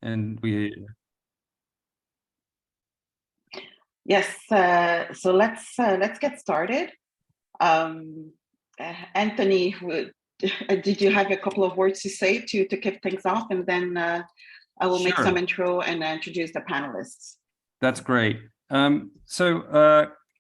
And we Yes, so let's get started. Anthony, did you have a couple of words to say to kick things off, and then I will make some intro and introduce the panelists. That's great.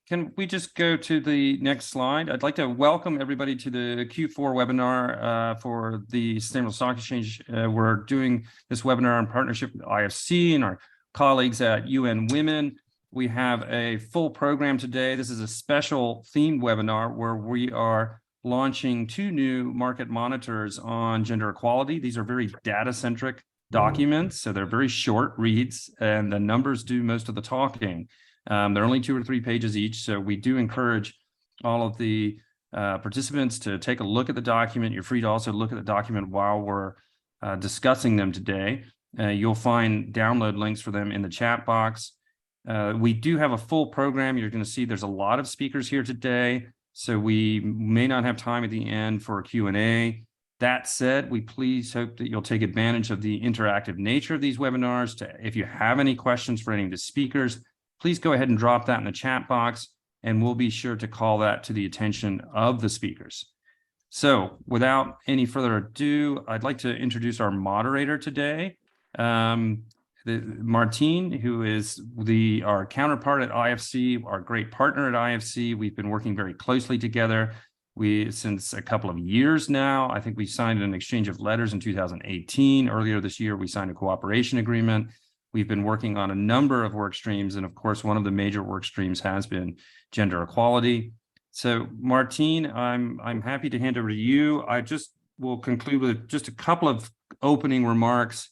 Can we just go to the next slide? I'd like to welcome everybody to the Q4 webinar for the Sustainable Stock Exchange. We're doing this webinar in partnership with IFC and our colleagues at UN Women. We have a full program today. This is a special themed webinar where we are launching 2 new market monitors on gender equality. These are very data-centric documents, so they're very short reads, and the numbers do most of the talking. They're only 2 or 3 pages each, so we do encourage all of the participants to take a look at the document. You're free to also look at the document while we're discussing them today. You'll find download links for them in the chat box. We do have a full program. You're going to see there's a lot of speakers here today, so we may not have time at the end for a Q&A. That said, we please hope that you'll take advantage of the interactive nature of these webinars. If you have any questions for any of the speakers, please go ahead and drop that in the chat box, and we'll be sure to call that to the attention of the speakers. So without any further ado, I'd like to introduce our moderator today, Martine, who is our counterpart at IFC, our great partner at IFC. We've been working very closely together since a couple of years now. I think we signed an exchange of letters in 2018. Earlier this year, we signed a cooperation agreement. We've been working on a number of work streams, and of course, one of the major work streams has been gender equality. So, Martine, I'm happy to hand over to you. I just will conclude with just a couple of opening remarks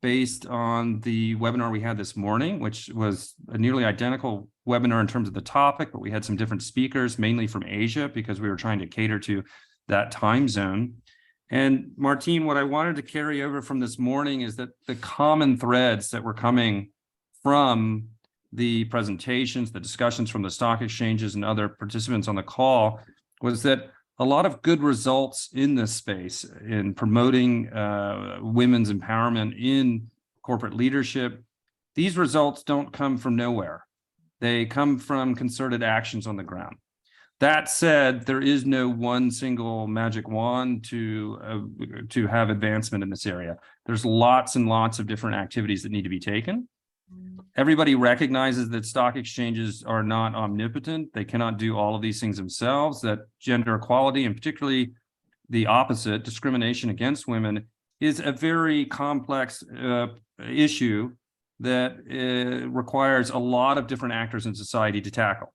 based on the webinar we had this morning, which was a nearly identical webinar in terms of the topic, but we had some different speakers, mainly from Asia, because we were trying to cater to that time zone. And Martine, what I wanted to carry over from this morning is that the common threads that were coming from the presentations, the discussions from the stock exchanges and other participants on the call was that a lot of good results in this space in promoting women's empowerment in corporate leadership. These results don't come from nowhere. They come from concerted actions on the ground. That said, there is no one single magic wand to have advancement in this area. There's lots and lots of different activities that need to be taken. Everybody recognizes that stock exchanges are not omnipotent. They cannot do all of these things themselves, that gender equality, and particularly the opposite, discrimination against women, is a very complex issue that requires a lot of different actors in society to tackle.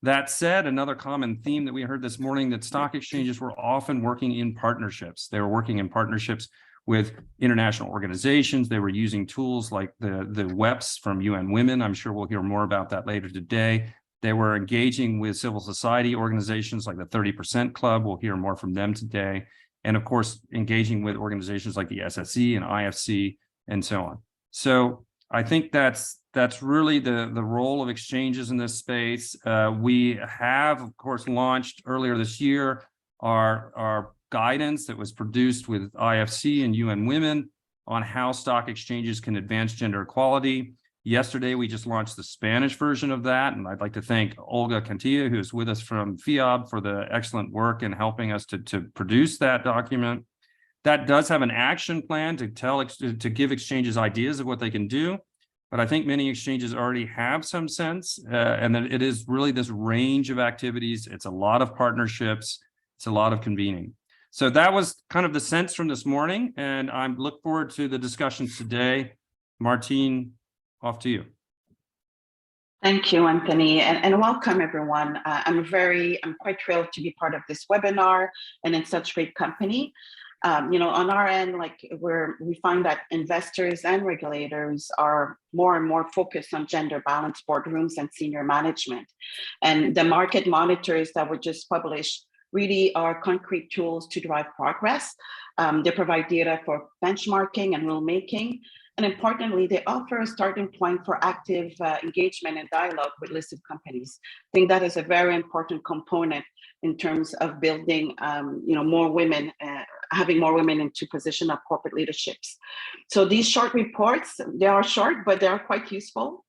That said, another common theme that we heard this morning, that stock exchanges were often working in partnerships. They were working in partnerships with international organizations. They were using tools like the WEPs from UN Women. I'm sure we'll hear more about that later today. They were engaging with civil society organizations like the 30% Club. We'll hear more from them today. And of course, engaging with organizations like the SSE and IFC and so on. So I think that's really the role of exchanges in this space. We have, of course, launched earlier this year our guidance that was produced with IFC and UN Women on how stock exchanges can advance gender equality. Yesterday, we just launched the Spanish version of that, and I'd like to thank Olga Cantilla, who is with us from FIAB, for the excellent work in helping us to produce that document. That does have an action plan to give exchanges ideas of what they can do, but I think many exchanges already have some sense, and that it is really this range of activities. It's a lot of partnerships. It's a lot of convening. So that was kind of the sense from this morning, and I look forward to the discussions today. Martine, off to you. Thank you, Anthony, and welcome everyone. I'm quite thrilled to be part of this webinar and in such great company. On our end, we find that investors and regulators are more and more focused on gender balanced boardrooms and senior management. And the market monitors that were just published really are concrete tools to drive progress. They provide data for benchmarking and rulemaking. And importantly, they offer a starting point for active engagement and dialogue with listed companies. I think that is a very important component in terms of building more women having more women into position of corporate leaderships. So these short reports, they are short, but they are quite useful.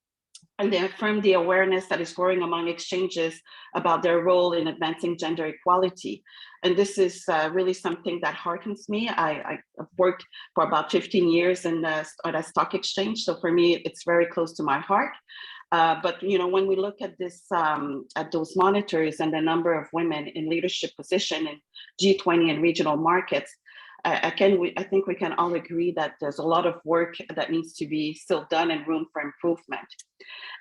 And they affirm the awareness that is growing among exchanges about their role in advancing gender equality. And this is really something that heartens me. I've worked for about 15 years at a stock exchange. So for me, it's very close to my heart. But when we look at this, at those monitors and the number of women in leadership position in G20 and regional markets, I think we can all agree that there's a lot of work that needs to be still done and room for improvement.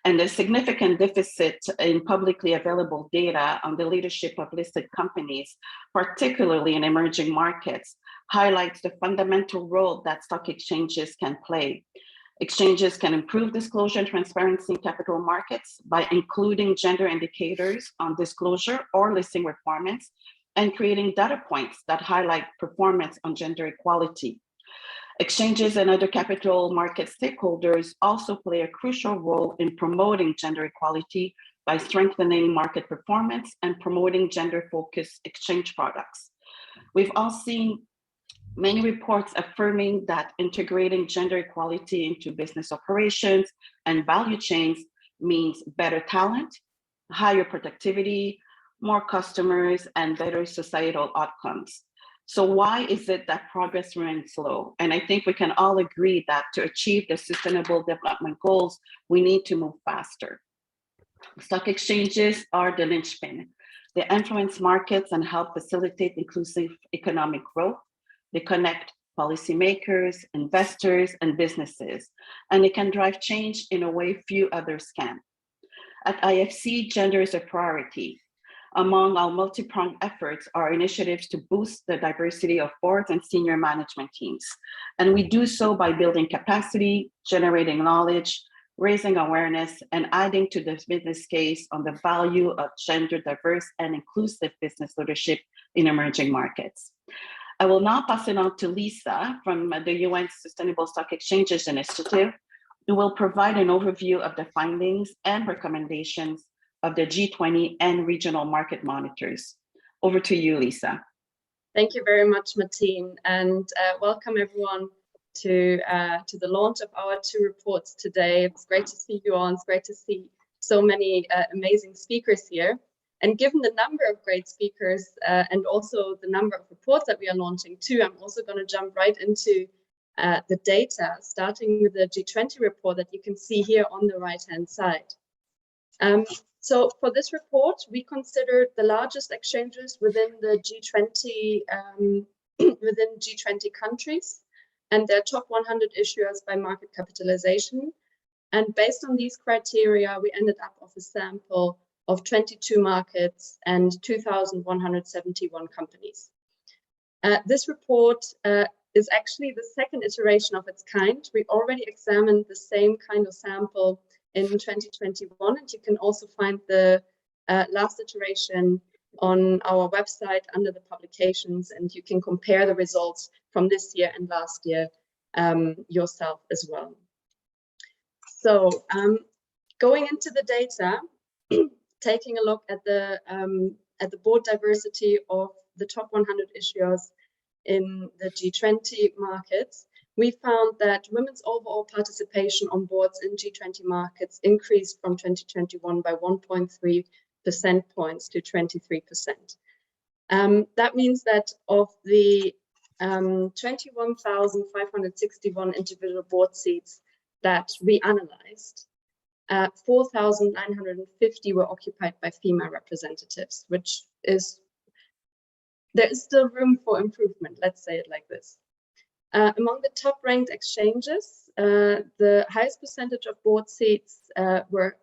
And the significant deficit in publicly available data on the leadership of listed companies, particularly in emerging markets, highlights the fundamental role that stock exchanges can play. Exchanges can improve disclosure and transparency in capital markets by including gender indicators on disclosure or listing requirements and creating data points that highlight performance on gender equality. Exchanges and other capital market stakeholders also play a crucial role in promoting gender equality by strengthening market performance and promoting gender-focused exchange products. We've all seen many reports affirming that integrating gender equality into business operations and value chains means better talent, higher productivity, more customers, and better societal outcomes. So why is it that progress remains slow? And I think we can all agree that to achieve the Sustainable Development Goals, we need to move faster. Stock exchanges are the linchpin. They influence markets and help facilitate inclusive economic growth. They connect policymakers, investors, and businesses, and they can drive change in a way few others can. At IFC, gender is a priority. Among our multi-pronged efforts are initiatives to boost the diversity of boards and senior management teams. And we do so by building capacity, generating knowledge, raising awareness, and adding to the business case on the value of gender diverse and inclusive business leadership in emerging markets. I will now pass it on to Lisa from the UN Sustainable Stock Exchanges Initiative, who will provide an overview of the findings and recommendations of the G20 and regional market monitors. Over to you, Lisa. Thank you very much, Martine, and welcome everyone to the launch of our 2 reports today. It's great to see you all. It's great to see so many amazing speakers here. And given the number of great speakers and also the number of reports that we are launching too, I'm also going to jump right into the data, starting with the G20 report that you can see here on the right-hand side. So for this report, we considered the largest exchanges within the G20 within G20 countries and their top 100 issuers by market capitalization. And based on these criteria, we ended up with a sample of 22 markets and 2,171 companies. This report is actually the second iteration of its kind. We already examined the same kind of sample in 2021, and you can also find the last iteration on our website under the publications, and you can compare the results from this year and last year yourself as well. So going into the data, taking a look at the board diversity of the top 100 issuers in the G20 markets, we found that women's overall participation on boards in G20 markets increased from 2021 by 1.3 percentage points to 23%. That means that of the 21,561 individual board seats that we analyzed, 4,950 were occupied by female representatives, which is, there is still room for improvement, let's say it like this. Among the top ranked exchanges, the highest percentage of board seats were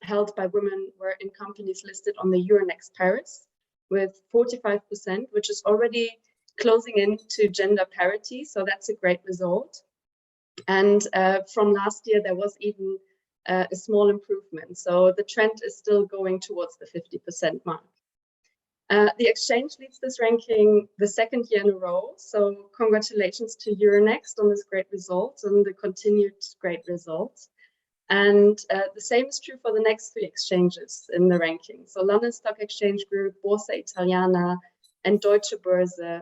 held by women were in companies listed on the Euronext Paris with 45%, which is already closing in to gender parity. So that's a great result. And from last year, there was even a small improvement. So the trend is still going towards the 50% mark. The exchange leads this ranking the second year in a row. So congratulations to Euronext on this great result and the continued great results. And the same is true for the next 3 exchanges in the ranking. So London Stock Exchange Group, Borsa Italiana, and Deutsche Börse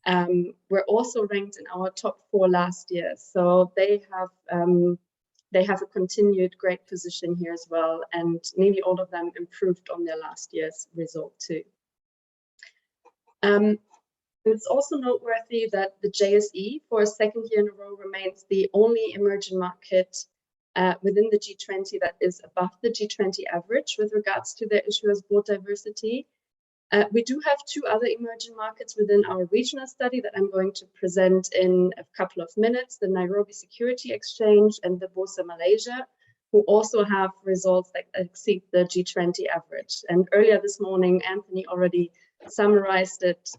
were also ranked in our top 4 last year. So they have a continued great position here as well, and nearly all of them improved on their last year's result too. It's also noteworthy that the JSE for a second year in a row remains the only emerging market within the G20 that is above the G20 average with regards to their issuers' board diversity. We do have 2 other emerging markets within our regional study that I'm going to present in a couple of minutes, the Nairobi Security Exchange and the Bursa Malaysia, who also have results that exceed the G20 average. And earlier this morning, Anthony already summarized it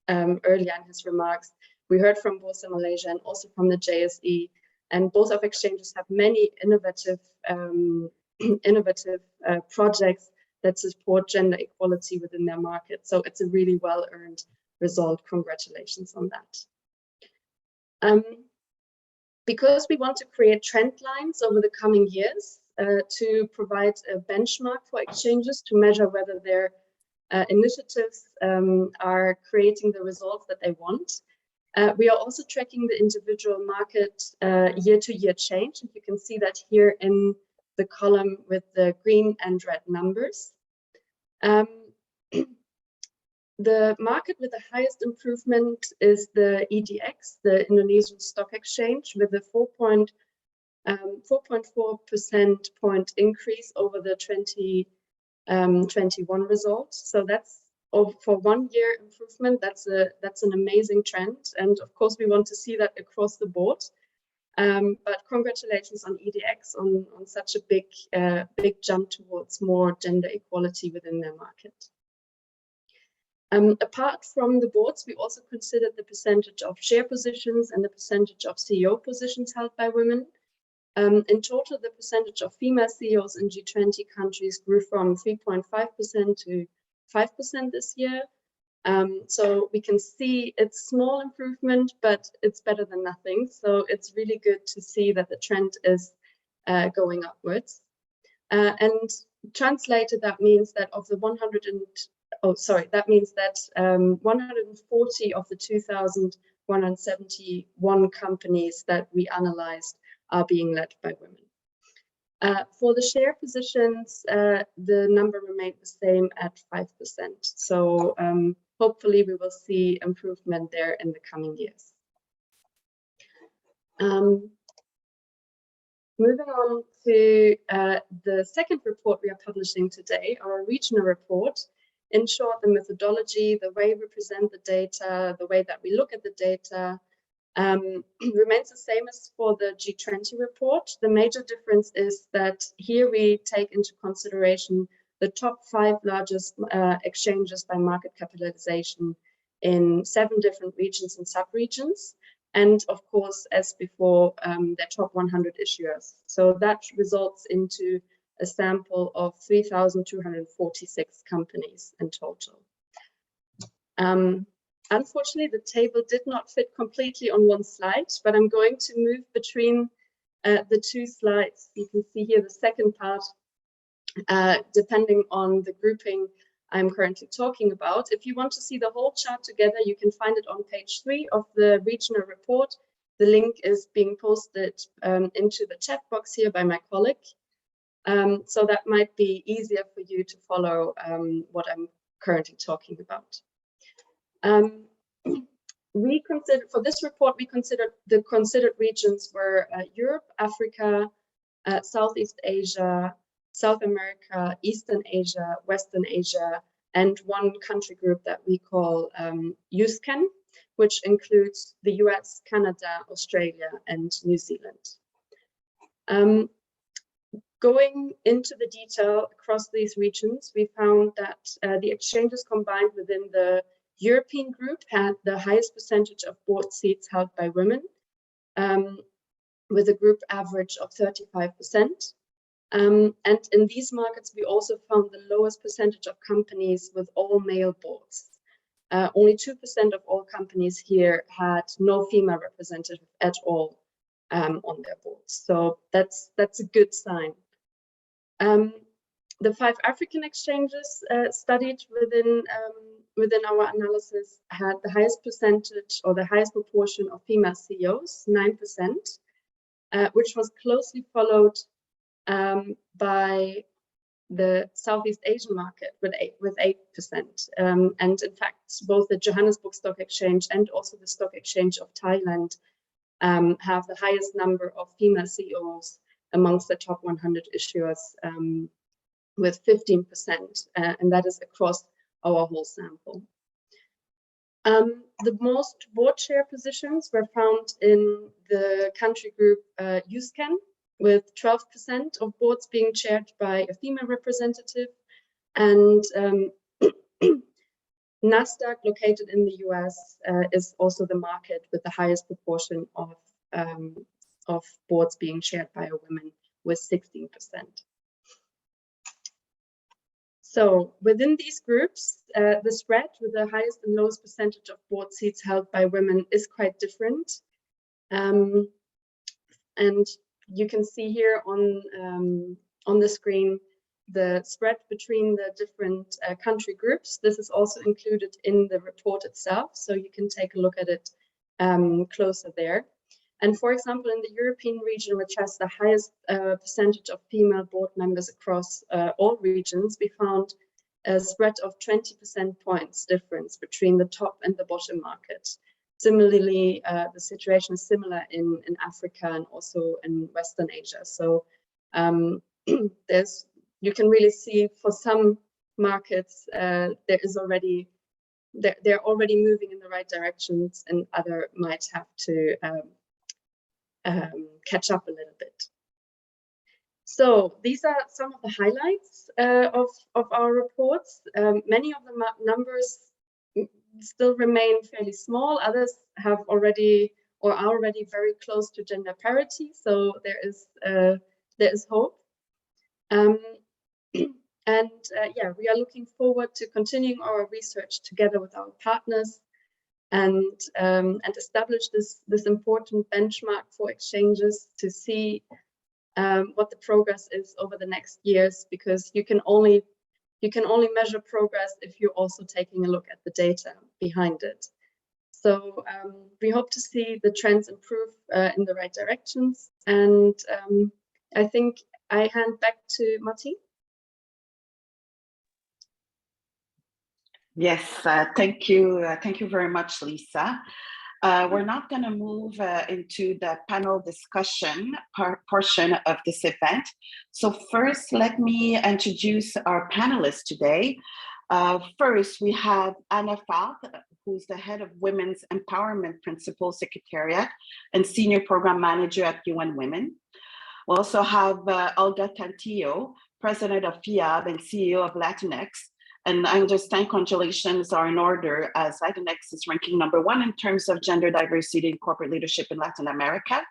earlier in his remarks. We heard from Bursa Malaysia and also from the JSE, and both of exchanges have many innovative projects that support gender equality within their market. So it's a really well-earned result. Congratulations on that. Because we want to create trend lines over the coming years to provide a benchmark for exchanges to measure whether their initiatives are creating the results that they want. We are also tracking the individual market year-to-year change. And you can see that here in the column with the green and red numbers. The market with the highest improvement is the EDX, the Indonesian Stock Exchange, with a 4.4 percentage point increase over the 2021 result. So that's for 1 year improvement. That's an amazing trend, and of course we want to see that across the board. But congratulations on EDX on such a big jump towards more gender equality within their market. Apart from the boards, we also considered the percentage of share positions and the percentage of CEO positions held by women. In total, the percentage of female CEOs in G20 countries grew from 3.5% to 5% this year. So we can see it's small improvement, but it's better than nothing. So it's really good to see that the trend is going upwards. And translated, that means that of the 140 of the 2,171 companies that we analyzed are being led by women. For the share positions, the number remained the same at 5%. So hopefully we will see improvement there in the coming years. Moving on to the second report we are publishing today, our regional report. In short, the methodology, the way we present the data, the way that we look at the data remains the same as for the G20 report. The major difference is that here we take into consideration the top 5 largest exchanges by market capitalization in 7 different regions and sub-regions. And of course, as before, their top 100 issuers. So that results into a sample of 3,246 companies in total. Unfortunately, the table did not fit completely on one slide, but I'm going to move between the 2 slides. You can see here the second part, depending on the grouping I'm currently talking about. If you want to see the whole chart together, you can find it on page 3 of the regional report. The link is being posted into the chat box here by my colleague. So that might be easier for you to follow what I'm currently talking about. For this report, we considered the considered regions were Europe, Africa, Southeast Asia, South America, Eastern Asia, Western Asia, and one country group that we call USCAN, which includes the US, Canada, Australia, and New Zealand. Going into the detail across these regions, we found that the exchanges combined within the European group had the highest percentage of board seats held by women, with a group average of 35%. And in these markets, we also found the lowest percentage of companies with all male boards. Only 2% of all companies here had no female representative at all on their boards. So that's a good sign. The 5 African exchanges studied within our analysis had the highest percentage or the highest proportion of female CEOs, 9%, which was closely followed by the Southeast Asian market with 8%. And in fact, both the Johannesburg Stock Exchange and also the Stock Exchange of Thailand have the highest number of female CEOs amongst the top 100 issuers, with 15%, and that is across our whole sample. The most board chair positions were found in the country group USCAN, with 12% of boards being chaired by a female representative, and NASDAQ, located in the US, is also the market with the highest proportion of boards being chaired by a woman, with 16%. So within these groups, the spread with the highest and lowest percentage of board seats held by women is quite different. And you can see here on the screen the spread between the different country groups. This is also included in the report itself, so you can take a look at it closer there. And for example, in the European region, which has the highest percentage of female board members across all regions, we found a spread of 20% points difference between the top and the bottom market. Similarly, the situation is similar in Africa and also in Western Asia. So you can really see for some markets they're already moving in the right directions, and other might have to catch up a little bit. So these are some of the highlights of our reports. Many of the numbers still remain fairly small. Others have already or are already very close to gender parity. So there is hope. Yeah, we are looking forward to continuing our research together with our partners and establish this important benchmark for exchanges to see what the progress is over the next years, because you can only measure progress if you're also taking a look at the data behind it. So we hope to see the trends improve in the right directions, and I think I hand back to Martine. Yes, thank you very much, Lisa. We're now going to move into the panel discussion portion of this event. So first, let me introduce our panelists today. First, we have Anna Falk, who's the head of Women's Empowerment Principal Secretariat and Senior Program Manager at UN Women. We also have Olga Cantillo, President of FIAB and CEO of Latinx. And I understand congratulations are in order, as Latinx is ranking #1 in terms of gender diversity in corporate leadership in Latin America.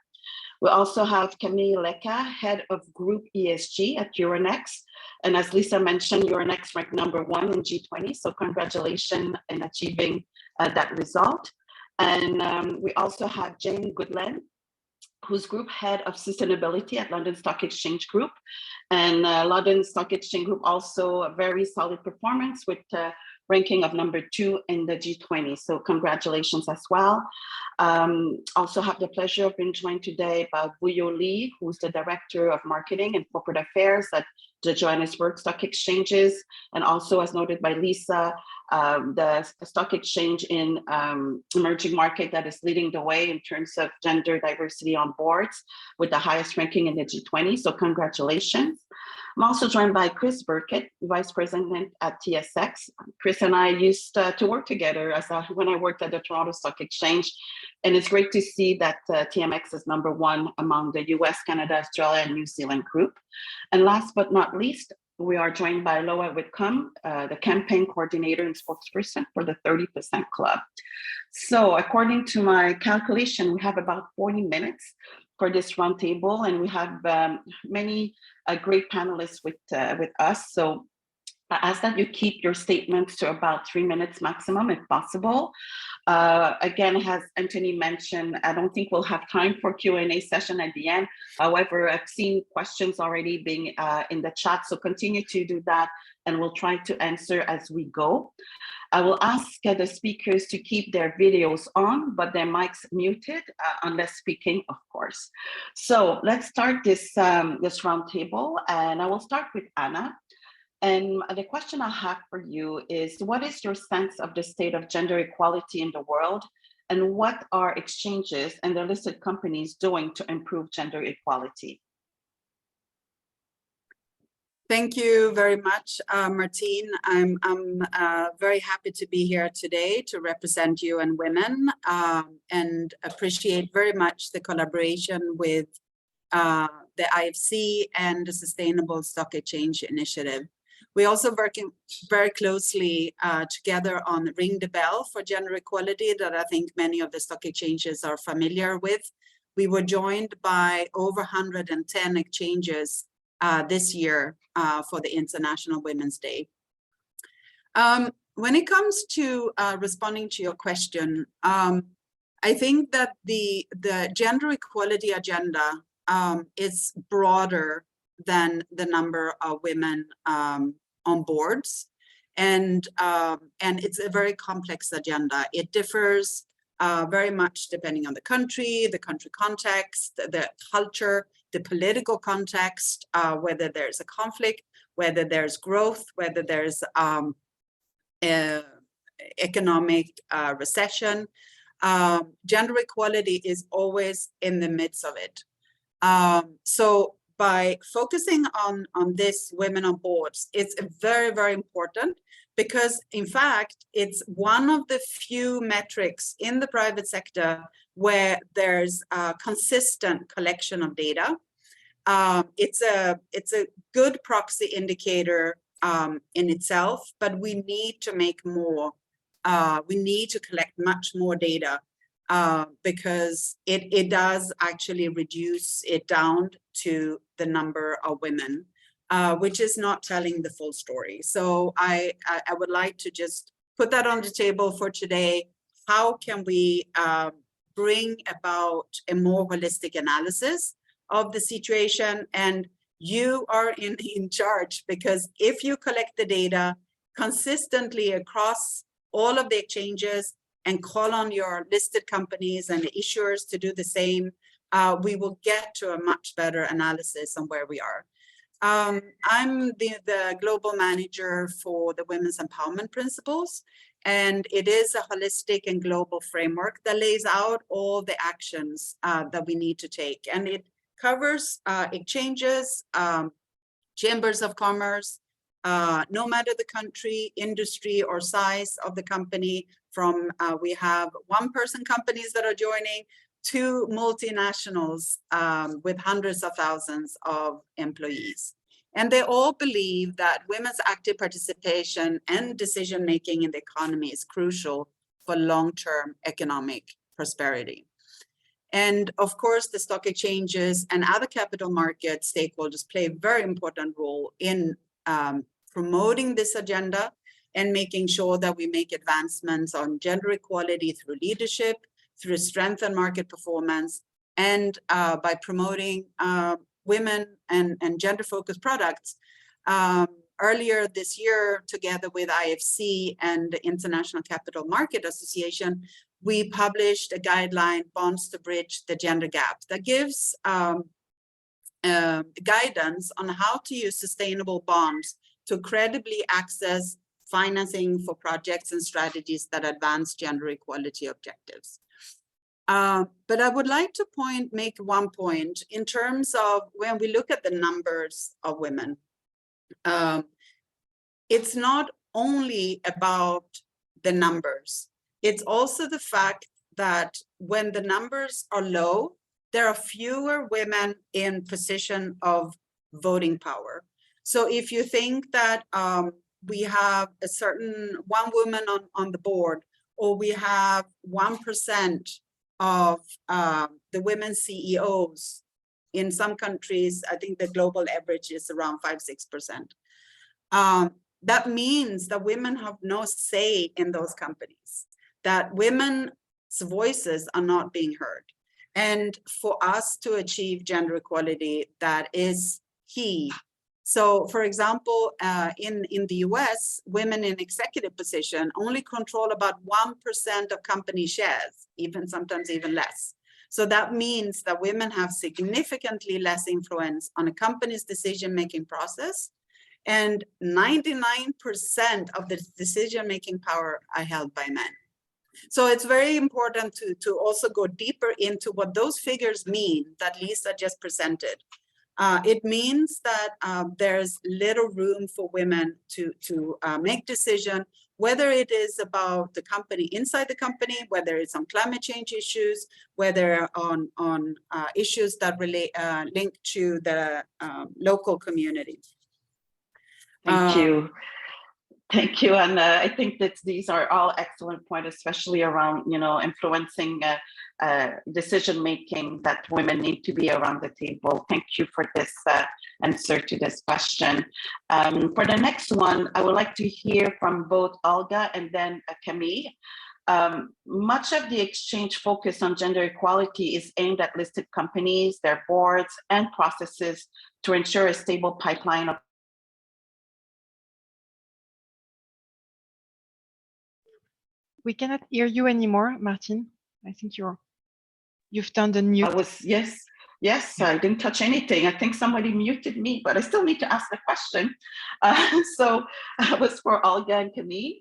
We also have Camille Leca, head of Group ESG at Euronext. And as Lisa mentioned, Euronext ranked #1 in G20. So congratulations in achieving that result. And we also have Jane Goodland, who's Group Head of Sustainability at London Stock Exchange Group. And London Stock Exchange Group also a very solid performance with ranking of #2 in the G20. So congratulations as well. Also have the pleasure of being joined today by Buyo Lee, who's the Director of Marketing and Corporate Affairs at the Johannesburg Stock Exchanges. And also, as noted by Lisa, the stock exchange in emerging market that is leading the way in terms of gender diversity on boards with the highest ranking in the G20. So congratulations. I'm also joined by Chris Burkett, Vice President at TSX. Chris and I used to work together when I worked at the Toronto Stock Exchange. And it's great to see that TMX is #1 among the US, Canada, Australia, and New Zealand group. And last but not least, we are joined by Loa Whitcomb, the campaign coordinator and spokesperson for the 30% Club. So according to my calculation, we have about 40 minutes for this roundtable, and we have many great panelists with us. So I ask that you keep your statements to about 3 minutes maximum, if possible. Again, as Anthony mentioned, I don't think we'll have time for Q&A session at the end. However, I've seen questions already being in the chat, so continue to do that, and we'll try to answer as we go. I will ask the speakers to keep their videos on, but their mics muted, unless speaking, of course. So let's start this roundtable, and I will start with Anna. And the question I have for you is, what is your sense of the state of gender equality in the world? And what are exchanges and the listed companies doing to improve gender equality? Thank you very much, Martine. I'm very happy to be here today to represent UN Women, and appreciate very much the collaboration with the IFC and the Sustainable Stock Exchange Initiative. We're also working very closely together on Ring the Bell for Gender Equality that I think many of the stock exchanges are familiar with. We were joined by over 110 exchanges this year for the International Women's Day. When it comes to responding to your question, I think that the gender equality agenda is broader than the number of women on boards, and it's a very complex agenda. It differs very much depending on the country context, the culture, the political context, whether there's a conflict, whether there's growth, whether there's economic recession. Gender equality is always in the midst of it. So by focusing on this women on boards, it's very, very important, because in fact, it's one of the few metrics in the private sector where there's a consistent collection of data. It's a good proxy indicator in itself, but we need to make more. We need to collect much more data because it does actually reduce it down to the number of women, which is not telling the full story. So I would like to just put that on the table for today. How can we bring about a more holistic analysis of the situation? And you are in charge, because if you collect the data consistently across all of the exchanges and call on your listed companies and issuers to do the same, we will get to a much better analysis on where we are. I'm the global manager for the Women's Empowerment Principles, and it is a holistic and global framework that lays out all the actions that we need to take. And it covers exchanges, chambers of commerce, no matter the country, industry, or size of the company. From we have one-person companies that are joining to multinationals with hundreds of thousands of employees. And they all believe that women's active participation and decision-making in the economy is crucial for long-term economic prosperity. And of course, the stock exchanges and other capital market stakeholders play a very important role in promoting this agenda and making sure that we make advancements on gender equality through leadership, through strengthened market performance, and by promoting women and gender-focused products. Earlier this year, together with IFC and the International Capital Market Association, we published a guideline, Bonds to Bridge the Gender Gap, that gives guidance on how to use sustainable bonds to credibly access financing for projects and strategies that advance gender equality objectives. But I would like to make one point in terms of when we look at the numbers of women. It's not only about the numbers. It's also the fact that when the numbers are low, there are fewer women in position of voting power. So if you think that we have a certain one woman on the board, or we have 1% of the women CEOs in some countries, I think the global average is around 5-6%. that means that women have no say in those companies, that women's voices are not being heard. And for us to achieve gender equality, that is key. So, for example, in the US, women in executive position only control about 1% of company shares, sometimes even less. So that means that women have significantly less influence on a company's decision-making process, and 99% of the decision-making power are held by men. So it's very important to also go deeper into what those figures mean that Lisa just presented. It means that there's little room for women to make decisions, whether it is about the company, inside the company, whether it's on climate change issues, whether on issues that relate link to the local community. Thank you. Thank you. And I think that these are all excellent points, especially around, influencing decision-making, that women need to be around the table. Thank you for this answer to this question. For the next one, I would like to hear from both Olga and then Camille. Much of the exchange focus on gender equality is aimed at listed companies, their boards, and processes to ensure a stable pipeline of We cannot hear you anymore, Martin. I think you've turned on mute. Yes, I didn't touch anything. I think somebody muted me, but I still need to ask the question. So it was for Olga and Camille.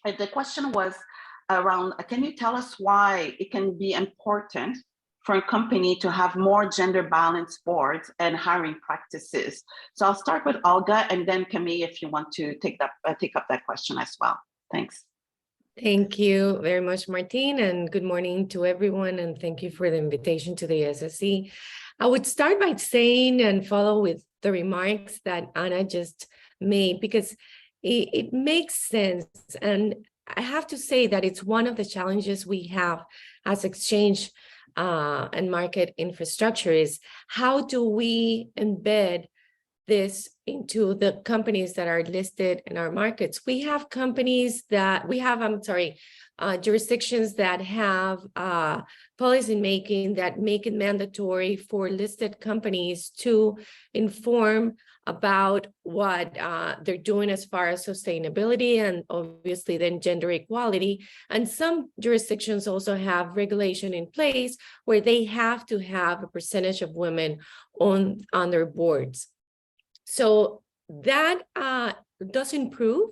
And the question was around, can you tell us why it can be important for a company to have more gender balanced boards and hiring practices? So I'll start with Olga, and then Camille, if you want to take up that question as well. Thanks. Thank you very much, Martine, and good morning to everyone, and thank you for the invitation to the SSE. I would start by saying and follow with the remarks that Anna just made, because it makes sense. And I have to say that it's one of the challenges we have as exchange and market infrastructure is, how do we embed this into the companies that are listed in our markets? We have companies that jurisdictions that have policy making that make it mandatory for listed companies to inform about what they're doing as far as sustainability and obviously then gender equality. And some jurisdictions also have regulation in place where they have to have a percentage of women on their boards. So that does improve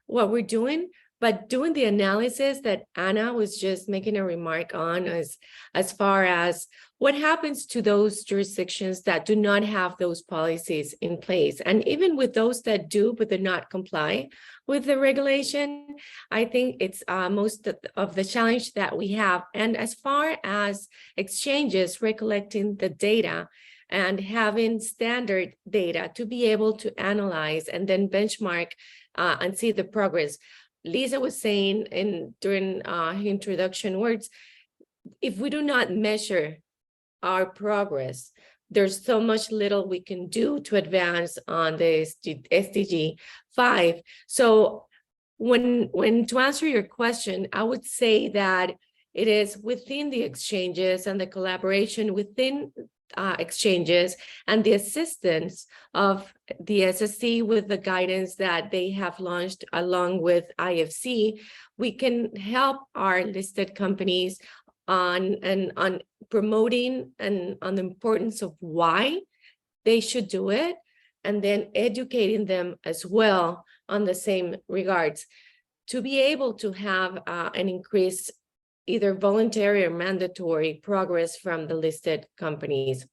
what we're doing, but doing the analysis that Anna was just making a remark on as far as what happens to those jurisdictions that do not have those policies in place. And even with those that do, but do not comply with the regulation, I think it's most of the challenge that we have. And as far as exchanges recollecting the data, and having standard data to be able to analyze and then benchmark and see the progress. Lisa was saying during her introduction words, if we do not measure our progress, there's so much little we can do to advance on the SDG 5. So when to answer your question, I would say that it is within the exchanges and the collaboration within exchanges and the assistance of the SSE with the guidance that they have launched along with IFC, we can help our listed companies on promoting and on the importance of why they should do it, and then educating them as well on the same regards to be able to have an increased either voluntary or mandatory progress from the listed companies.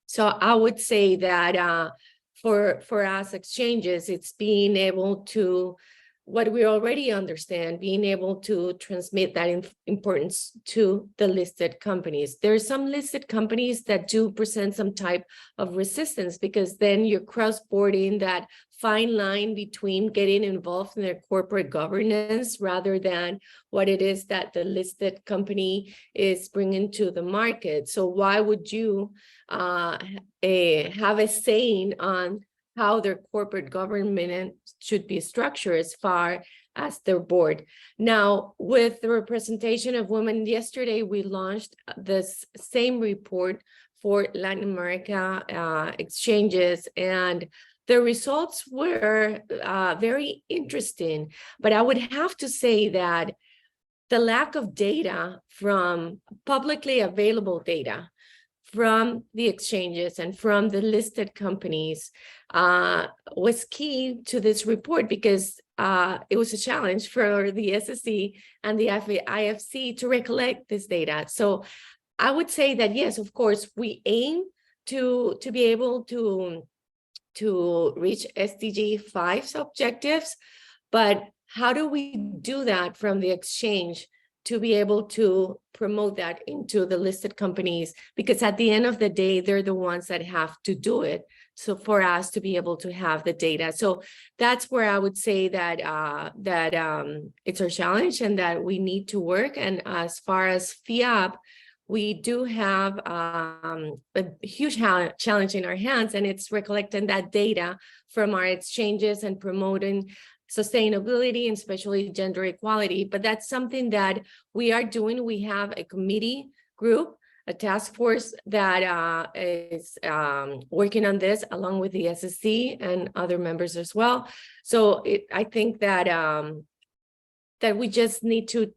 So I would say that for us exchanges, it's being able to, what we already understand, being able to transmit that importance to the listed companies. There are some listed companies that do present some type of resistance, because then you're cross-boarding that fine line between getting involved in their corporate governance rather than what it is that the listed company is bringing to the market. So why would you have a saying on how their corporate government should be structured as far as their board. Now, with the representation of women, yesterday we launched this same report for Latin America exchanges, and the results were very interesting. But I would have to say that the lack of data from publicly available data from the exchanges and from the listed companies was key to this report, because it was a challenge for the SSE and the IFC to recollect this data. So I would say that, yes, of course, we aim to be able to reach SDG 5's objectives, but how do we do that from the exchange to be able to promote that into the listed companies? Because at the end of the day, they're the ones that have to do it. So for us to be able to have the data. So that's where I would say that it's our challenge and that we need to work. And as far as FIAP, we do have a huge challenge in our hands, and it's recollecting that data from our exchanges and promoting sustainability and especially gender equality. But that's something that we are doing. We have a committee group, a task force that is working on this along with the SSE and other members as well. So I think that that we just need to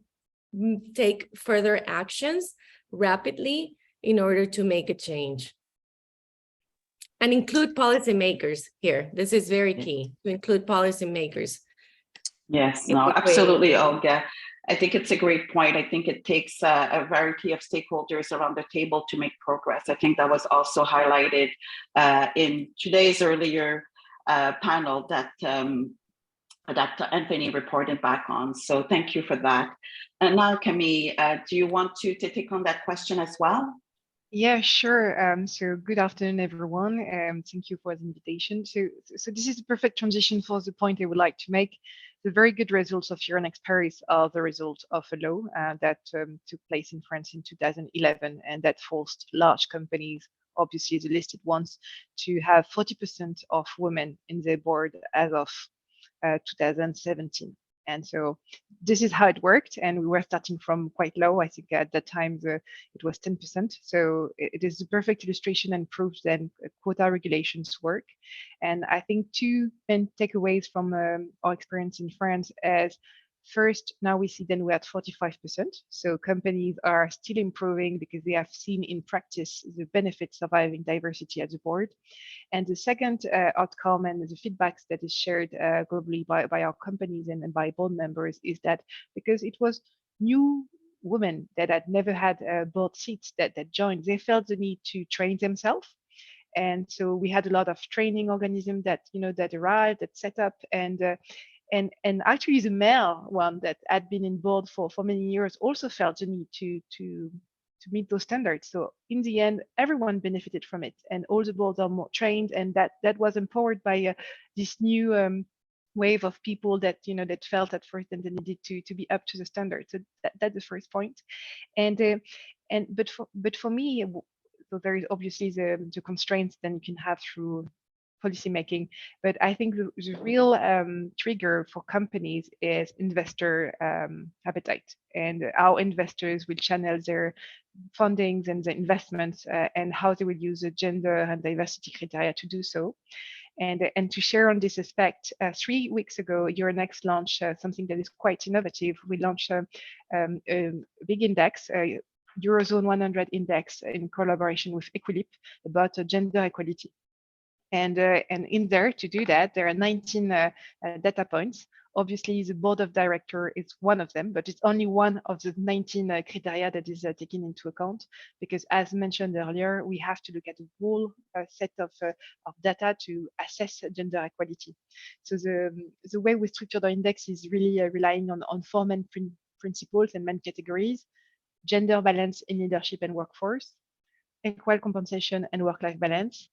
take further actions rapidly in order to make a change. And include policymakers here. This is very key, to include policymakers. Yes, no, absolutely, Olga. I think it's a great point. I think it takes a variety of stakeholders around the table to make progress. I think that was also highlighted in today's earlier panel that Anthony reported back on. So thank you for that. And now, Camille, do you want to take on that question as well? Yeah, sure. So good afternoon, everyone. Thank you for the invitation. So this is the perfect transition for the point I would like to make. The very good results of Euronext Paris are the result of a law that took place in France in 2011, and that forced large companies, obviously the listed ones, to have 40% of women in their board as of 2017. And so this is how it worked. And we were starting from quite low. I think at that time it was 10%. So it is the perfect illustration and proves that quota regulations work. And I think two main takeaways from our experience in France as first, now we see then we're at 45%. So companies are still improving because they have seen in practice the benefits of having diversity at the board. And the second outcome and the feedbacks that is shared globally by our companies and by board members is that because it was new women that had never had board seats that joined, they felt the need to train themselves. And so we had a lot of training organisms that, that arrived, that set up, and actually the male one that had been in board for many years also felt the need to meet those standards. So in the end, everyone benefited from it, and all the boards are more trained, and that was empowered by this new wave of people that that felt at first that they needed to be up to the standard. So that's the first point. But for me, so there is obviously the constraints then you can have through policy making, but I think the real trigger for companies is investor appetite, and how investors will channel their fundings and the investments and how they will use the gender and diversity criteria to do so. And to share on this aspect, 3 weeks ago, Euronext launched something that is quite innovative. We launched a big index, Eurozone 100 index, in collaboration with Equilip about gender equality. And in there, to do that, there are 19 data points. Obviously, the board of director is one of them, but it's only one of the 19 criteria that is taken into account, because as mentioned earlier, we have to look at the whole set of data to assess gender equality. So the way we structure the index is really relying on four main principles and main categories: gender balance in leadership and workforce, equal compensation and work-life balance,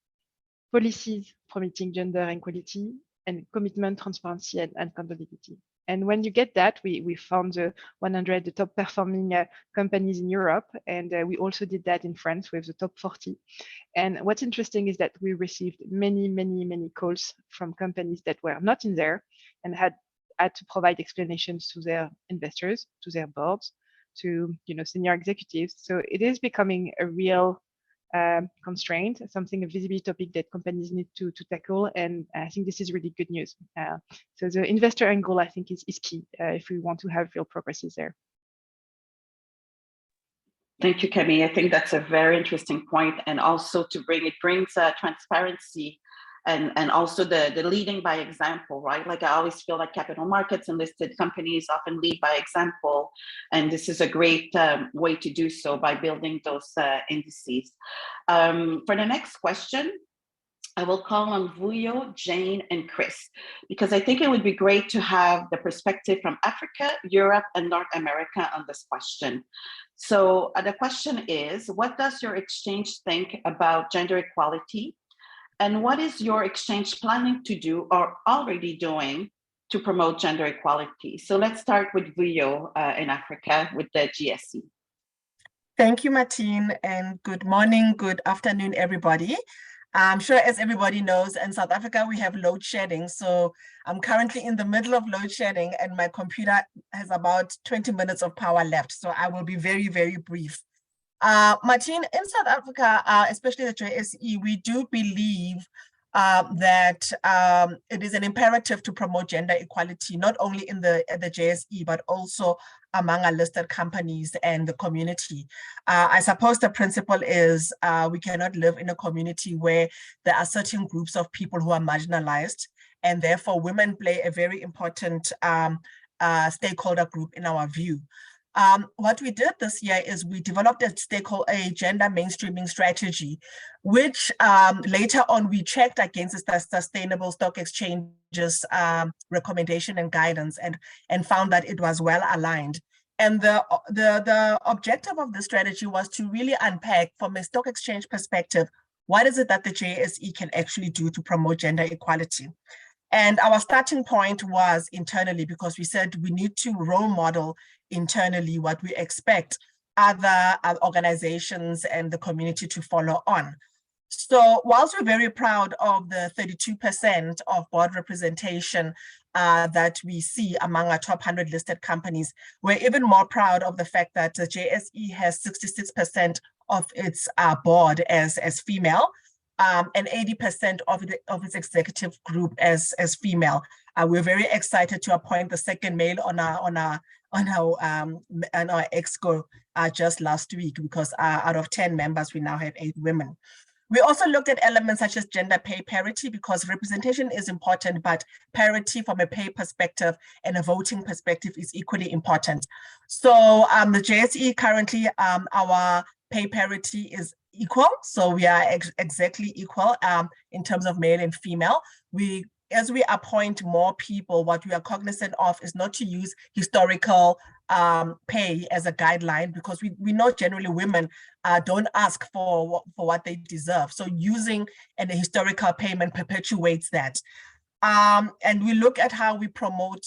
policies promoting gender equality, and commitment, transparency, and accountability. And when you get that, we found the 100 the top performing companies in Europe, and we also did that in France with the top 40. And what's interesting is that we received many calls from companies that were not in there and had to provide explanations to their investors, to their boards, to senior executives. So it is becoming a real constraint, a visibility topic that companies need to tackle. And I think this is really good news. So the investor angle, I think, is key if we want to have real progresses there. Thank you, Camille. I think that's a very interesting point, and also it brings transparency and also the leading by example, right? Like I always feel like capital markets and listed companies often lead by example, and this is a great way to do so by building those indices. For the next question, I will call on Vuyo, Jane, and Chris, because I think it would be great to have the perspective from Africa, Europe, and North America on this question. So the question is, what does your exchange think about gender equality? And what is your exchange planning to do or already doing to promote gender equality? So let's start with Vuyo in Africa with the GSE. Thank you, Martine, and good morning, good afternoon, everybody. I'm sure, as everybody knows, in South Africa, we have load shedding. So I'm currently in the middle of load shedding and my computer has about 20 minutes of power left. So I will be very, very brief. Martine, in South Africa, especially the JSE, we do believe that it is an imperative to promote gender equality, not only in the JSE, but also among our listed companies and the community. I suppose the principle is we cannot live in a community where there are certain groups of people who are marginalized, and therefore women play a very important stakeholder group in our view. What we did this year is we developed a gender mainstreaming strategy, which later on we checked against the Sustainable Stock Exchange's recommendation and guidance and found that it was well aligned. And the objective of the strategy was to really unpack from a stock exchange perspective, what is it that the JSE can actually do to promote gender equality? And our starting point was internally, because we said we need to role model internally what we expect other organizations and the community to follow on. So whilst we're very proud of the 32% of board representation that we see among our top 100 listed companies, we're even more proud of the fact that the JSE has 66% of its board as female, and 80% of its executive group as female. We're very excited to appoint the second male on our exco just last week, because out of 10 members, we now have 8 women. We also looked at elements such as gender pay parity, because representation is important, but parity from a pay perspective and a voting perspective is equally important. So the JSE currently, our pay parity is equal. So we are exactly equal in terms of male and female. As we appoint more people, what we are cognizant of is not to use historical pay as a guideline, because we know generally women don't ask for what they deserve. So using a historical payment perpetuates that. And we look at how we promote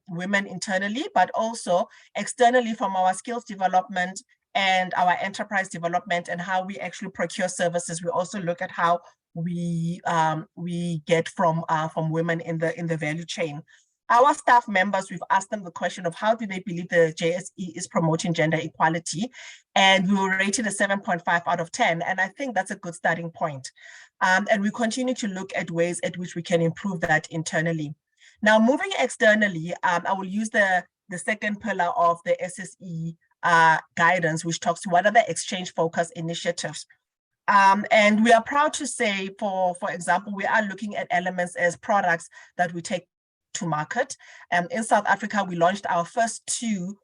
women internally, but also externally from our skills development and our enterprise development and how we actually procure services. We also look at how we get from women in the value chain. Our staff members, we've asked them the question of how do they believe the JSE is promoting gender equality, and we were rated a 7.5 out of 10, and I think that's a good starting point. And we continue to look at ways at which we can improve that internally. Now, moving externally, I will use the second pillar of the SSE guidance, which talks to what are the exchange focus initiatives. And we are proud to say, for example, we are looking at elements as products that we take to market. In South Africa, we launched our first 2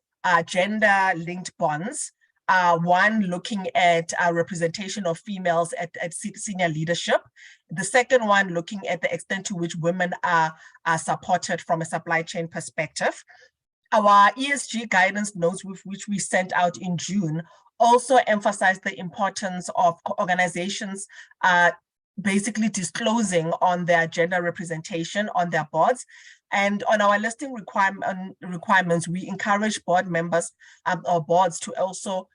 gender-linked bonds. One looking at representation of females at senior leadership. The second one looking at the extent to which women are supported from a supply chain perspective. Our ESG guidance notes, which we sent out in June, also emphasize the importance of organizations basically disclosing on their gender representation on their boards. And on our listing requirements, we encourage board members or boards to also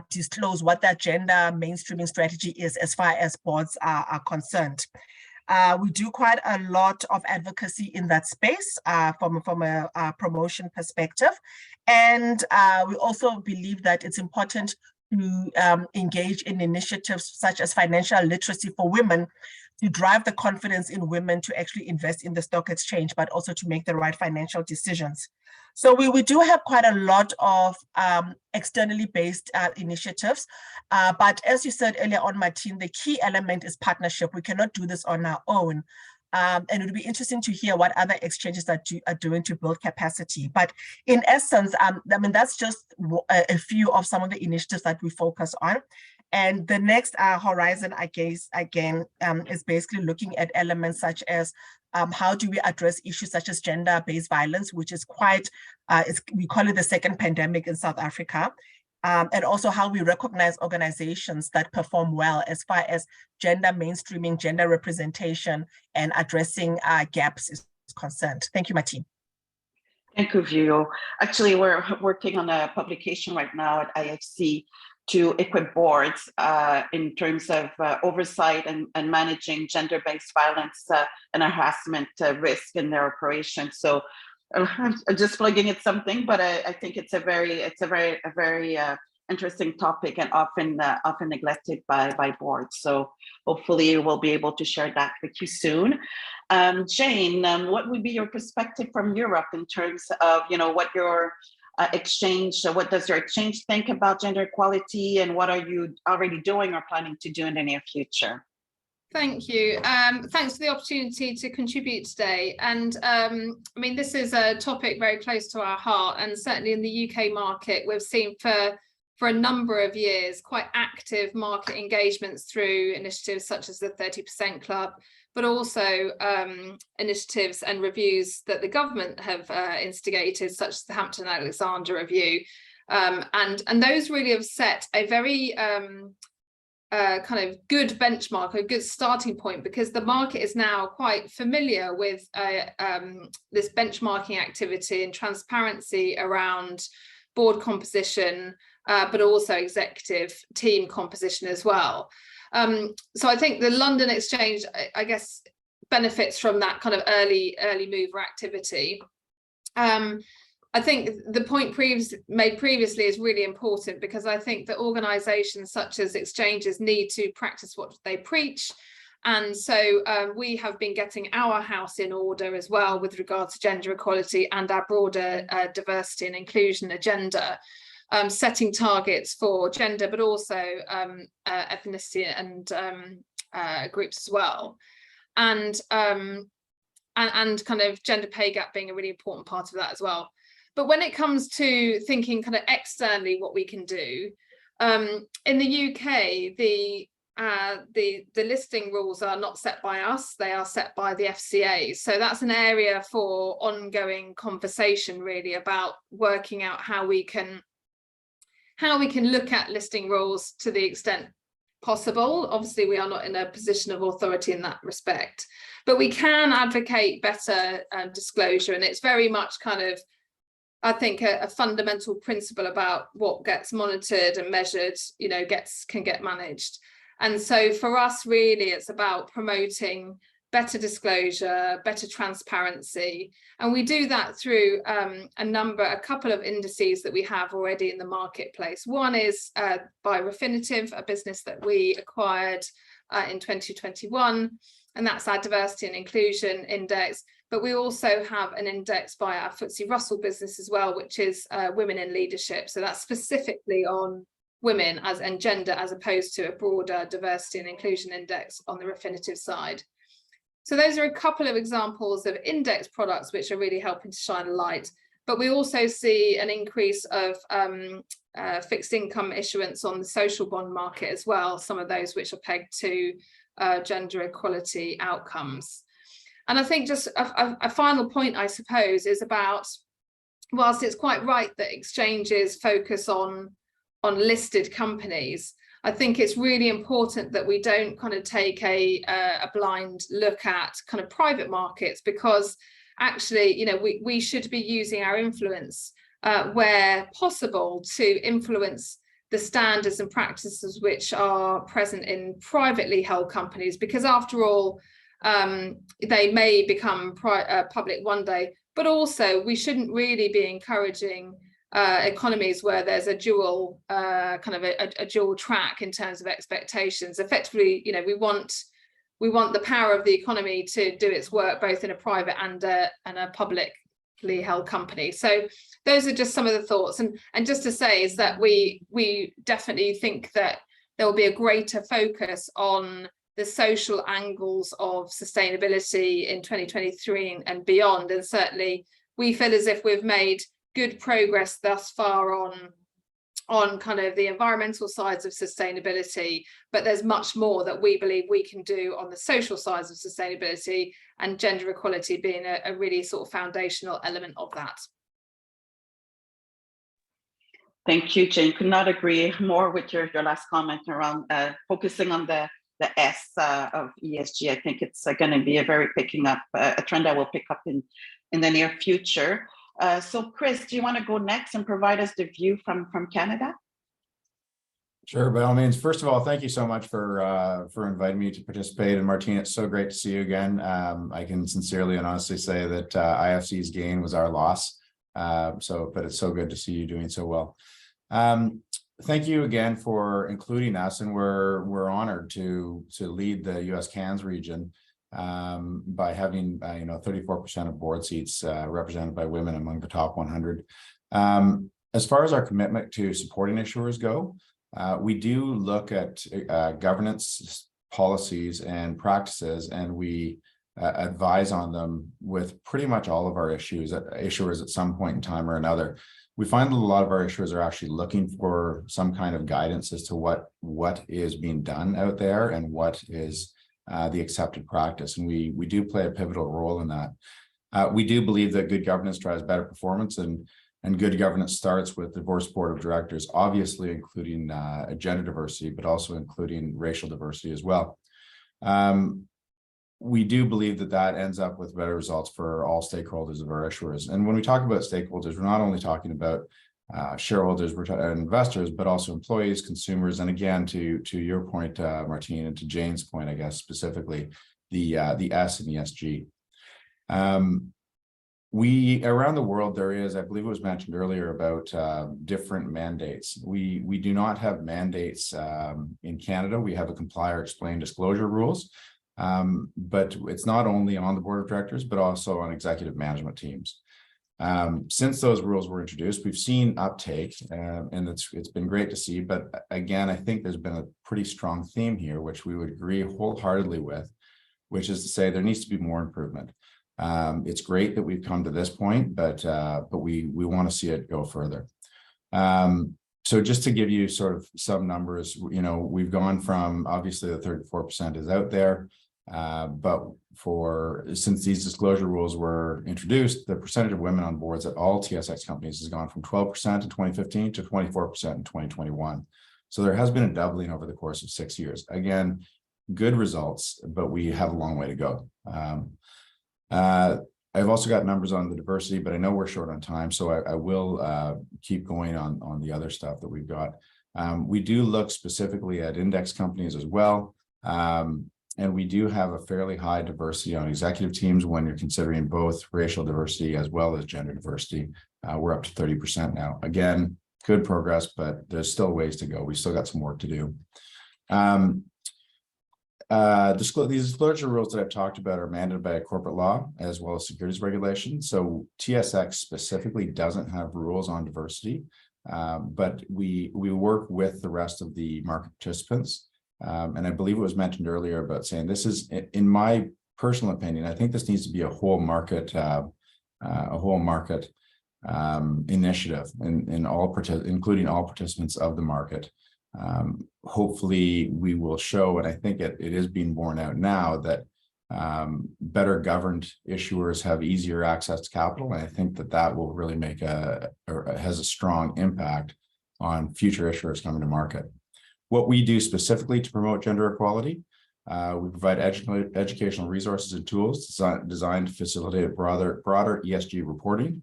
disclose what their gender mainstreaming strategy is as far as boards are concerned. We do quite a lot of advocacy in that space from a promotion perspective. And we also believe that it's important to engage in initiatives such as financial literacy for women to drive the confidence in women to actually invest in the stock exchange, but also to make the right financial decisions. So we do have quite a lot of externally based initiatives, but as you said earlier on, Martine, the key element is partnership. We cannot do this on our own. And it would be interesting to hear what other exchanges are doing to build capacity. But in essence, I mean, that's just a few of some of the initiatives that we focus on. And the next horizon, I guess, again, is basically looking at elements such as how do we address issues such as gender-based violence, which is quite, we call it the second pandemic in South Africa. And also how we recognize organizations that perform well as far as gender mainstreaming, gender representation, and addressing gaps is concerned. Thank you, Martine. Thank you, Vio. Actually, we're working on a publication right now at IFC to equip boards in terms of oversight and managing gender-based violence and harassment risk in their operations. So I'm just plugging it something, but I think it's a very interesting topic and often neglected by boards. So hopefully we'll be able to share that with you soon. Jane, what would be your perspective from Europe in terms of, what your what does your exchange think about gender equality, and what are you already doing or planning to do in the near future? Thank you. Thanks for the opportunity to contribute today. And I mean, this is a topic very close to our heart, and certainly in the UK market, we've seen for a number of years quite active market engagements through initiatives such as the 30% Club, but also initiatives and reviews that the government have instigated, such as the Hampton-Alexander Review. And those really have set a very kind of good benchmark, a good starting point, because the market is now quite familiar with this benchmarking activity and transparency around board composition, but also executive team composition as well. So I think the London Exchange, I guess, benefits from that kind of early mover activity. I think the point made previously is really important, because I think that organisations such as exchanges need to practice what they preach. And so we have been getting our house in order as well with regard to gender equality and our broader diversity and inclusion agenda, setting targets for gender, but also ethnicity and groups as well. And kind of gender pay gap being a really important part of that as well. But when it comes to thinking kind of externally what we can do, in the UK, the listing rules are not set by us, they are set by the FCA. So that's an area for ongoing conversation, really, about working out how we can look at listing rules to the extent possible. Obviously, we are not in a position of authority in that respect, but we can advocate better disclosure. And it's very much kind of, I think, a fundamental principle about what gets monitored and measured, can get managed. And so for us, really, it's about promoting better disclosure, better transparency. And we do that through a couple of indices that we have already in the marketplace. One is by Refinitiv, a business that we acquired in 2021, and that's our diversity and inclusion index. But we also have an index by our FTSE Russell business as well, which is women in leadership. So that's specifically on women and gender, as opposed to a broader diversity and inclusion index on the Refinitiv side. So those are a couple of examples of index products which are really helping to shine a light. But we also see an increase of fixed income issuance on the social bond market as well, some of those which are pegged to gender equality outcomes. And I think just a final point, I suppose, is about, whilst it's quite right that exchanges focus on listed companies, I think it's really important that we don't kind of take a blind look at kind of private markets, because actually, you know, we should be using our influence where possible to influence the standards and practices which are present in privately held companies, because after all, they may become public one day, but also we shouldn't really be encouraging economies where there's a dual kind of a dual track in terms of expectations. Effectively, you know, we want the power of the economy to do its work both in a private and a publicly held company. So those are just some of the thoughts. And just to say is that we definitely think that there will be a greater focus on the social angles of sustainability in 2023 and beyond. And certainly we feel as if we've made good progress thus far on kind of the environmental sides of sustainability, but there's much more that we believe we can do on the social sides of sustainability, and gender equality being a really sort of foundational element of that. Thank you, Jane. Could not agree more with your last comment around focusing on the S of ESG. I think it's going to be a trend that will pick up in the near future. So Chris, do you want to go next and provide us the view from Canada? Sure, by all means. First of all, thank you so much for inviting me to participate. And Martine, it's so great to see you again. I can sincerely and honestly say that IFC's gain was our loss. But it's so good to see you doing so well. Thank you again for including us, and we're honored to lead the US Cans region by having 34% of board seats represented by women among the top 100. As far as our commitment to supporting issuers go, we do look at governance policies and practices, and we advise on them with pretty much all of our issuers at some point in time or another. We find that a lot of our issuers are actually looking for some kind of guidance as to what is being done out there and what is the accepted practice. And we do play a pivotal role in that. We do believe that good governance drives better performance, and good governance starts with diverse board of directors, obviously including gender diversity, but also including racial diversity as well. We do believe that ends up with better results for all stakeholders of our issuers. And when we talk about stakeholders, we're not only talking about shareholders, we're talking investors, but also employees, consumers, and again, to your point, Martine, and to Jane's point, I guess specifically, the S in ESG. Around the world, there is, I believe it was mentioned earlier, about different mandates. We do not have mandates in Canada. We have a comply or explain disclosure rules. But it's not only on the board of directors, but also on executive management teams. Since those rules were introduced, we've seen uptake, and it's been great to see. But again, I think there's been a pretty strong theme here, which we would agree wholeheartedly with, which is to say there needs to be more improvement. It's great that we've come to this point, but we want to see it go further. So just to give you sort of some numbers, we've gone from, obviously the 34% is out there, but since these disclosure rules were introduced, the percentage of women on boards at all TSX companies has gone from 12% in 2015 to 24% in 2021. So there has been a doubling over the course of 6 years. Again, good results, but we have a long way to go. I've also got numbers on the diversity, but I know we're short on time, so I will keep going on the other stuff that we've got. We do look specifically at index companies as well, and we do have a fairly high diversity on executive teams when you're considering both racial diversity as well as gender diversity. We're up to 30% now. Again, good progress, but there's still ways to go. We still got some work to do. These disclosure rules that I've talked about are mandated by a corporate law as well as securities regulation. So TSX specifically doesn't have rules on diversity, but we work with the rest of the market participants. And I believe it was mentioned earlier about saying this is, in my personal opinion, I think this needs to be a whole market initiative including all participants of the market. Hopefully we will show, and I think it is being borne out now, that better governed issuers have easier access to capital. And I think that will really has a strong impact on future issuers coming to market. What we do specifically to promote gender equality, we provide educational resources and tools designed to facilitate broader ESG reporting.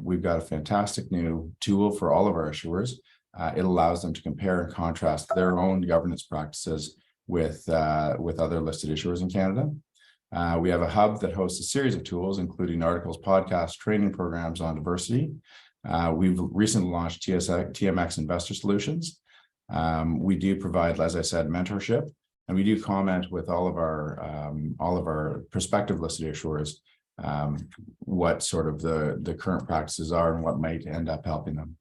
We've got a fantastic new tool for all of our issuers. It allows them to compare and contrast their own governance practices with other listed issuers in Canada. We have a hub that hosts a series of tools, including articles, podcasts, training programs on diversity. We've recently launched TMX Investor Solutions. We do provide, as I said, mentorship, and we do comment with all of our prospective listed issuers what sort of the current practices are and what might end up helping them.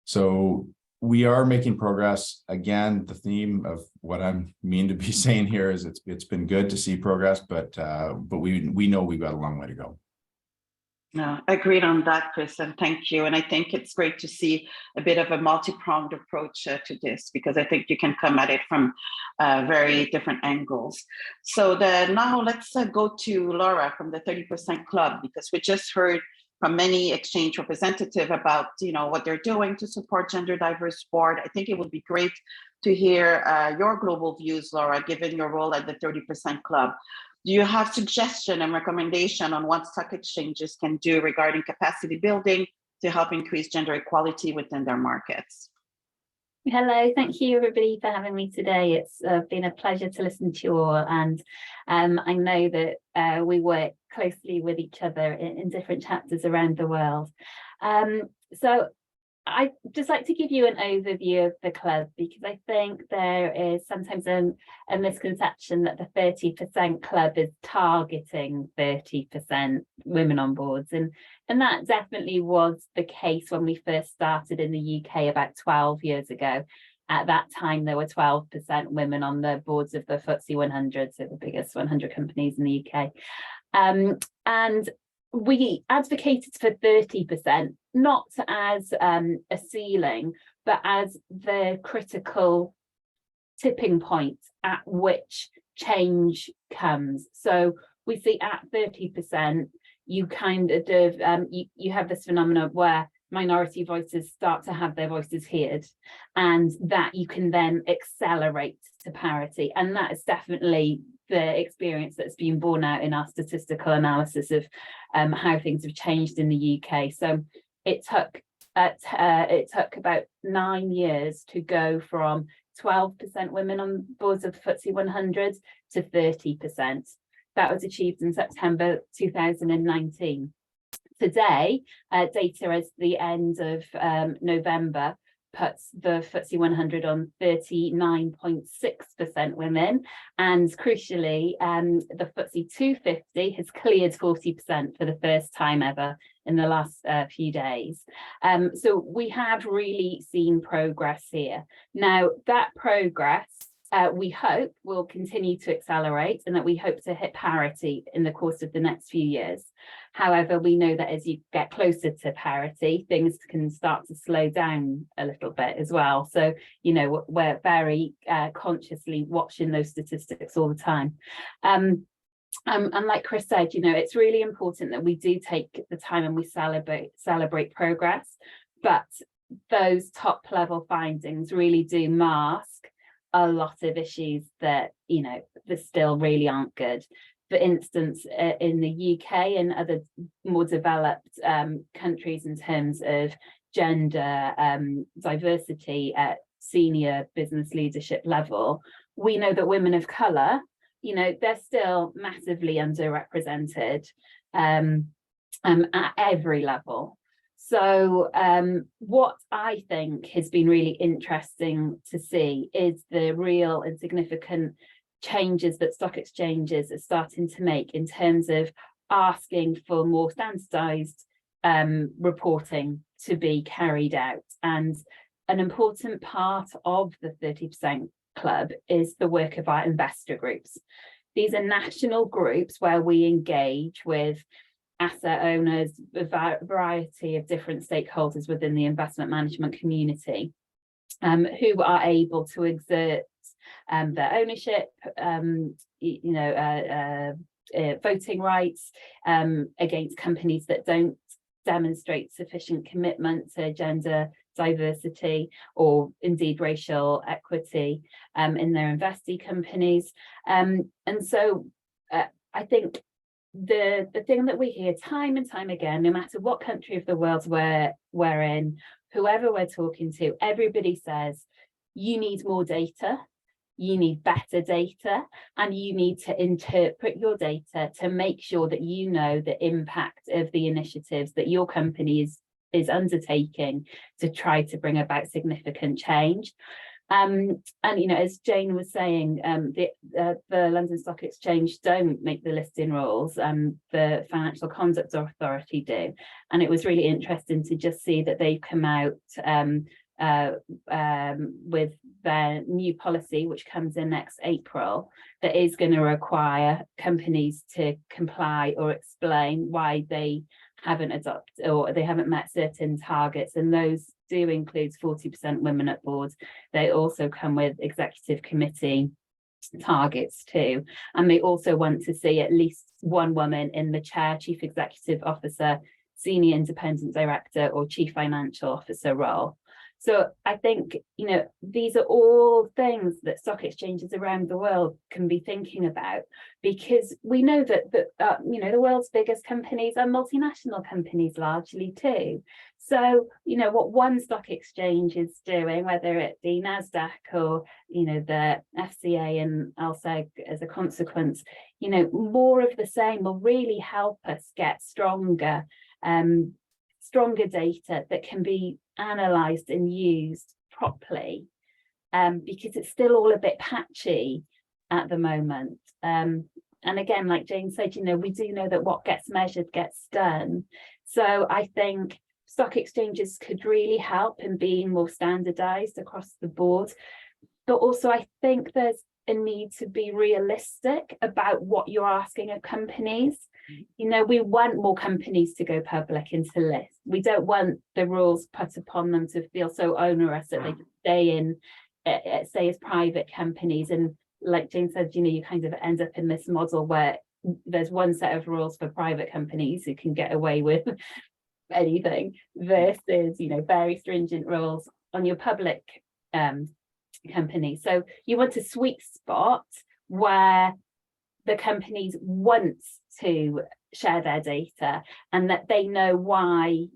So we are making progress. Again, the theme of what I mean to be saying here is it's been good to see progress, but we know we've got a long way to go. No, agreed on that, Chris, and thank you. And I think it's great to see a bit of a multi-pronged approach to this, because I think you can come at it from very different angles. So now let's go to Laura from the 30% Club, because we just heard from many exchange representatives about what they're doing to support gender diverse board. I think it would be great to hear your global views, Laura, given your role at the 30% Club. Do you have suggestion and recommendation on what stock exchanges can do regarding capacity building to help increase gender equality within their markets? Hello, thank you everybody for having me today. It's been a pleasure to listen to you all, and I know that we work closely with each other in different chapters around the world. So I'd just like to give you an overview of the club, because I think there is sometimes a misconception that the 30% Club is targeting 30% women on boards, and that definitely was the case when we first started in the UK about 12 years ago. At that time, there were 12% women on the boards of the FTSE 100, so the biggest 100 companies in the UK. And we advocated for 30%, not as a ceiling, but as the critical tipping point at which change comes. So we see at 30%, you kind of you have this phenomenon where minority voices start to have their voices heard, and that you can then accelerate to parity. And that is definitely the experience that's been borne out in our statistical analysis of how things have changed in the UK. So it took about 9 years to go from 12% women on boards of the FTSE 100 to 30%. That was achieved in September 2019. Today, data as the end of November puts the FTSE 100 on 39.6% women, and crucially, the FTSE 250 has cleared 40% for the first time ever in the last few days. So we have really seen progress here. Now, that progress we hope will continue to accelerate, and that we hope to hit parity in the course of the next few years. However, we know that as you get closer to parity, things can start to slow down a little bit as well. So, we're very consciously watching those statistics all the time. And like Chris said, it's really important that we do take the time and we celebrate progress, but those top level findings really do mask a lot of issues that that still really aren't good. For instance, in the UK and other more developed countries, in terms of gender diversity at senior business leadership level, we know that women of colour, they're still massively underrepresented at every level. So what I think has been really interesting to see is the real and significant changes that stock exchanges are starting to make in terms of asking for more standardized reporting to be carried out. And an important part of the 30% Club is the work of our investor groups. These are national groups where we engage with asset owners, a variety of different stakeholders within the investment management community, who are able to exert their ownership, voting rights against companies that don't demonstrate sufficient commitment to gender diversity or indeed racial equity in their investee companies. And so I think the thing that we hear time and time again, no matter what country of the world we're in, whoever we're talking to, everybody says, you need more data, you need better data, and you need to interpret your data to make sure that you know the impact of the initiatives that your company is undertaking to try to bring about significant change. And you know, as Jane was saying, the London Stock Exchange don't make the listing rules, the Financial Conduct Authority do. And it was really interesting to just see that they've come out with their new policy, which comes in next April, that is going to require companies to comply or explain why they haven't adopted or they haven't met certain targets, and those do include 40% women at boards. They also come with executive committee targets too, and they also want to see at least one woman in the chair, chief executive officer, senior independent director, or chief financial officer role. So I think, you know, these are all things that stock exchanges around the world can be thinking about, because we know that you know, the world's biggest companies are multinational companies largely too. So, you know, what one stock exchange is doing, whether it be NASDAQ or, you know, the FCA and LSEG as a consequence, you know, more of the same will really help us get stronger data that can be analysed and used properly, because it's still all a bit patchy at the moment. And again, like Jane said, you know, we do know that what gets measured gets done. So I think stock exchanges could really help in being more standardised across the board. But also I think there's a need to be realistic about what you're asking of companies. You know, we want more companies to go public and to list. We don't want the rules put upon them to feel so onerous that they stay in, say, as private companies. And like Jane said, you know, you kind of end up in this model where there's one set of rules for private companies who can get away with anything versus, you know, very stringent rules on your public company. So you want a sweet spot where the companies want to share their data and that they know why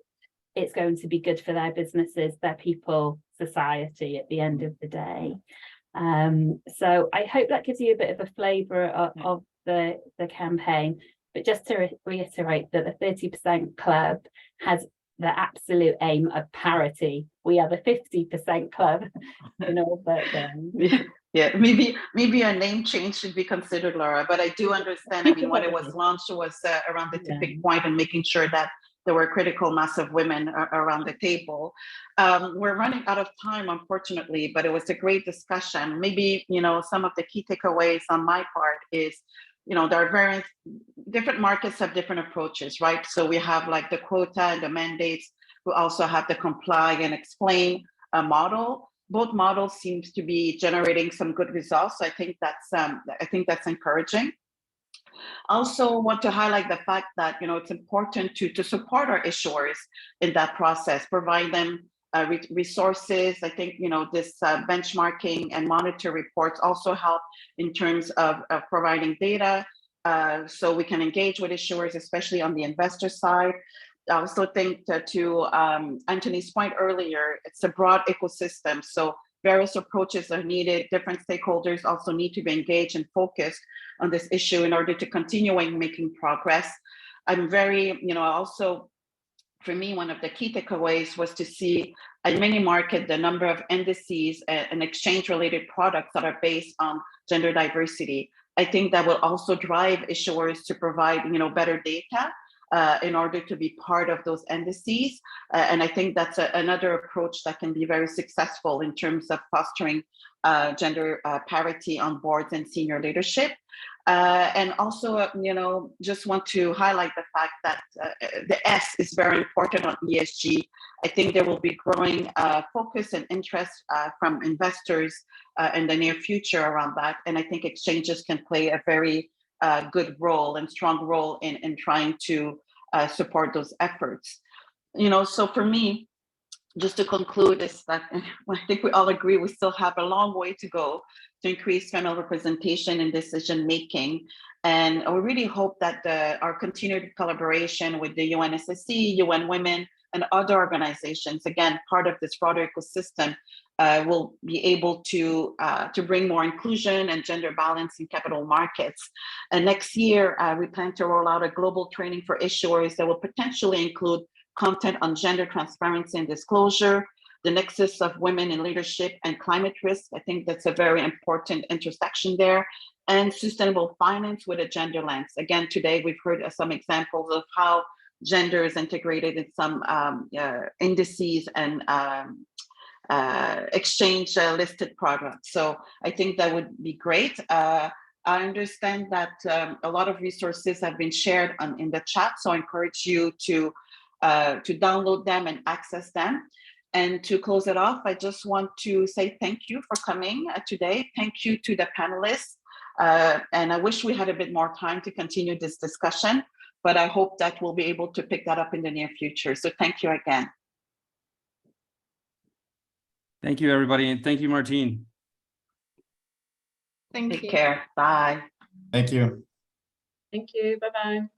it's going to be good for their businesses, their people, society at the end of the day. So I hope that gives you a bit of a flavour of the campaign. But just to reiterate that the 30% club has the absolute aim of parity. We are the 50% club in all but Yeah, maybe a name change should be considered, Laura, but I do understand. I mean, when it was launched, it was around the tipping point and making sure that there were critical mass of women around the table. We're running out of time, unfortunately, but it was a great discussion. Maybe, you know, some of the key takeaways on my part is, you know, there are various different markets have different approaches, right? So we have like the quota and the mandates. We also have the comply and explain model. Both models seems to be generating some good results. So I think that's encouraging. Also want to highlight the fact that, you know, it's important to support our issuers in that process, provide them resources. I think, you know, this benchmarking and monitor reports also help in terms of providing data so we can engage with issuers, especially on the investor side. I also think that to Anthony's point earlier, it's a broad ecosystem. So various approaches are needed. Different stakeholders also need to be engaged and focused on this issue in order to continuing making progress. I'm very, you know, also for me, one of the key takeaways was to see in many markets the number of indices and exchange-related products that are based on gender diversity. I think that will also drive issuers to provide, you know, better data in order to be part of those indices. And I think that's another approach that can be very successful in terms of fostering gender parity on boards and senior leadership. And also, you know, just want to highlight the fact that the S is very important on ESG. I think there will be growing focus and interest from investors in the near future around that. And I think exchanges can play a very good role and strong role in trying to support those efforts. so for me, just to conclude, is that I think we all agree we still have a long way to go to increase female representation in decision making. And we really hope that our continued collaboration with the UN SSE, UN Women, and other organizations, again, part of this broader ecosystem, will be able to bring more inclusion and gender balance in capital markets. And next year, we plan to roll out a global training for issuers that will potentially include content on gender transparency and disclosure, the nexus of women in leadership and climate risk. I think that's a very important intersection there, and sustainable finance with a gender lens. Again, today we've heard some examples of how gender is integrated in some indices and exchange listed products. So I think that would be great. I understand that a lot of resources have been shared in the chat, so I encourage you to download them and access them. And to close it off, I just want to say thank you for coming today. Thank you to the panelists. And I wish we had a bit more time to continue this discussion, but I hope that we'll be able to pick that up in the near future. So thank you again. Thank you, everybody. And thank you, Martine. Thank you. Take care. Bye. Thank you. Thank you. Bye-bye.